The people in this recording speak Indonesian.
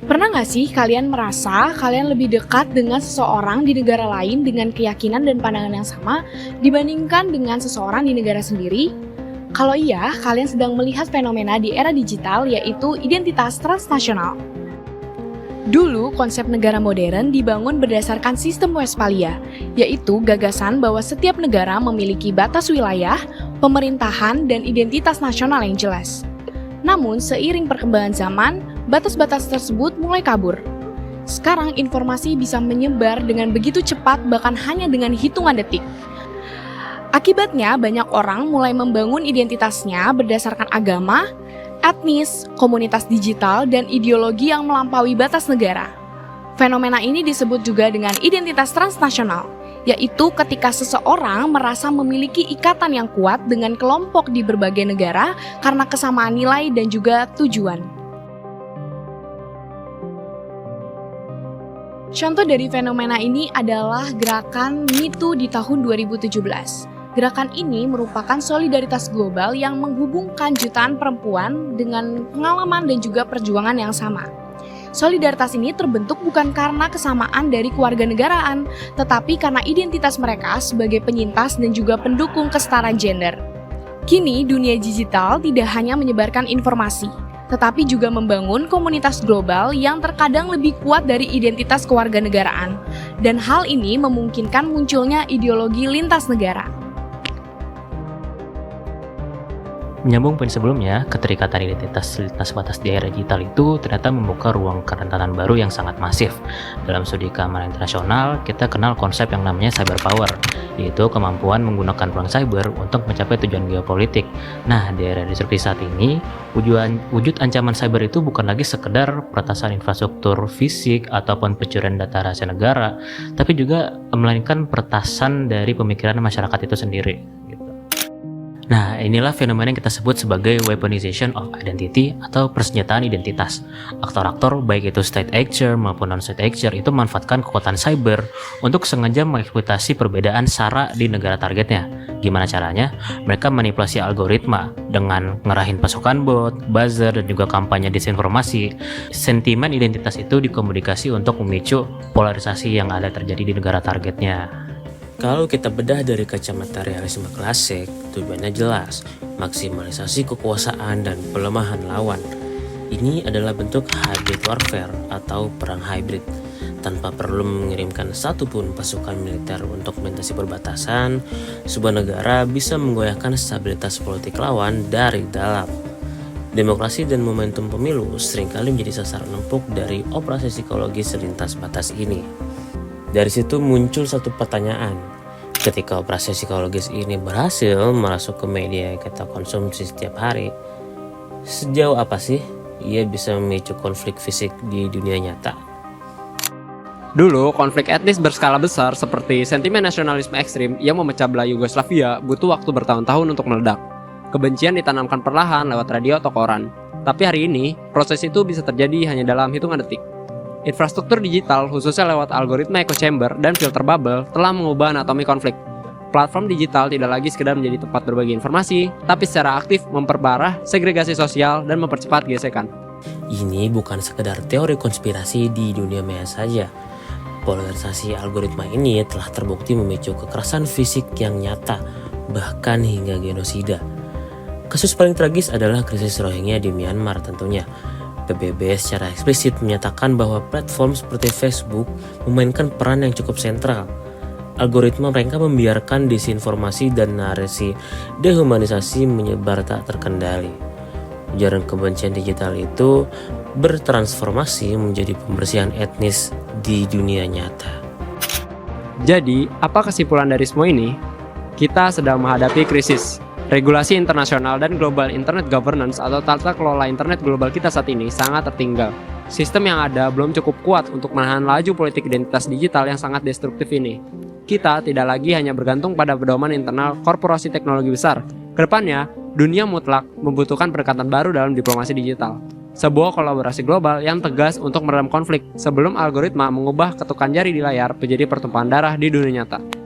Pernah nggak sih kalian merasa kalian lebih dekat dengan seseorang di negara lain dengan keyakinan dan pandangan yang sama dibandingkan dengan seseorang di negara sendiri? Kalau iya, kalian sedang melihat fenomena di era digital yaitu identitas transnasional. Dulu, konsep negara modern dibangun berdasarkan sistem Westphalia, yaitu gagasan bahwa setiap negara memiliki batas wilayah, pemerintahan, dan identitas nasional yang jelas. Namun, seiring perkembangan zaman, batas-batas tersebut mulai kabur. Sekarang informasi bisa menyebar dengan begitu cepat bahkan hanya dengan hitungan detik. Akibatnya banyak orang mulai membangun identitasnya berdasarkan agama, etnis, komunitas digital, dan ideologi yang melampaui batas negara. Fenomena ini disebut juga dengan identitas transnasional, yaitu ketika seseorang merasa memiliki ikatan yang kuat dengan kelompok di berbagai negara karena kesamaan nilai dan juga tujuan. Contoh dari fenomena ini adalah gerakan Me Too di tahun 2017. Gerakan ini merupakan solidaritas global yang menghubungkan jutaan perempuan dengan pengalaman dan juga perjuangan yang sama. Solidaritas ini terbentuk bukan karena kesamaan dari kewarganegaraan, tetapi karena identitas mereka sebagai penyintas dan juga pendukung kesetaraan gender. Kini, dunia digital tidak hanya menyebarkan informasi, tetapi juga membangun komunitas global yang terkadang lebih kuat dari identitas kewarganegaraan. Dan hal ini memungkinkan munculnya ideologi lintas negara. Menyambung poin sebelumnya, keterikatan identitas lintas batas di era digital itu ternyata membuka ruang kerentanan baru yang sangat masif. Dalam studi keamanan internasional, kita kenal konsep yang namanya cyber power, yaitu kemampuan menggunakan ruang cyber untuk mencapai tujuan geopolitik. Nah, di era disrupsi saat ini, wujud ancaman cyber itu bukan lagi sekedar peretasan infrastruktur fisik ataupun pencurian data rahasia negara, tapi juga melainkan peretasan dari pemikiran masyarakat itu sendiri. Nah, inilah fenomena yang kita sebut sebagai weaponization of identity atau persenjataan identitas. Aktor-aktor, baik itu state actor maupun non-state actor, itu memanfaatkan kekuatan cyber untuk sengaja mengeksploitasi perbedaan SARA di negara targetnya. Gimana caranya? Mereka manipulasi algoritma dengan ngerahin pasukan bot, buzzer, dan juga kampanye disinformasi. Sentimen identitas itu dikomunikasi untuk memicu polarisasi yang ada terjadi di negara targetnya. Kalau kita bedah dari kacamata realisme klasik, tujuannya jelas, maksimalisasi kekuasaan dan pelemahan lawan. Ini adalah bentuk hybrid warfare atau perang hybrid. Tanpa perlu mengirimkan satupun pasukan militer untuk melintasi perbatasan, sebuah negara bisa menggoyahkan stabilitas politik lawan dari dalam. Demokrasi dan momentum pemilu seringkali menjadi sasaran empuk dari operasi psikologis lintas batas ini. Dari situ muncul satu pertanyaan, ketika operasi psikologis ini berhasil masuk ke media yang kita konsumsi setiap hari, sejauh apa sih ia bisa memicu konflik fisik di dunia nyata? Dulu, konflik etnis berskala besar seperti sentimen nasionalisme ekstrim yang memecah belah Yugoslavia butuh waktu bertahun-tahun untuk meledak. Kebencian ditanamkan perlahan lewat radio atau koran. Tapi hari ini, proses itu bisa terjadi hanya dalam hitungan detik. Infrastruktur digital, khususnya lewat algoritma echo chamber dan filter bubble, telah mengubah anatomi konflik. Platform digital tidak lagi sekedar menjadi tempat berbagi informasi, tapi secara aktif memperparah segregasi sosial dan mempercepat gesekan. Ini bukan sekedar teori konspirasi di dunia maya saja. Polarisasi algoritma ini telah terbukti memicu kekerasan fisik yang nyata, bahkan hingga genosida. Kasus paling tragis adalah krisis Rohingya di Myanmar tentunya. PBB secara eksplisit menyatakan bahwa platform seperti Facebook memainkan peran yang cukup sentral. Algoritma mereka membiarkan disinformasi dan narasi dehumanisasi menyebar tak terkendali. Ujaran kebencian digital itu bertransformasi menjadi pembersihan etnis di dunia nyata. Jadi, apa kesimpulan dari semua ini? Kita sedang menghadapi krisis. Regulasi internasional dan global internet governance atau tata kelola internet global kita saat ini sangat tertinggal. Sistem yang ada belum cukup kuat untuk menahan laju politik identitas digital yang sangat destruktif ini. Kita tidak lagi hanya bergantung pada pedoman internal korporasi teknologi besar. Kedepannya, dunia mutlak membutuhkan pendekatan baru dalam diplomasi digital. Sebuah kolaborasi global yang tegas untuk meredam konflik sebelum algoritma mengubah ketukan jari di layar menjadi pertumpahan darah di dunia nyata.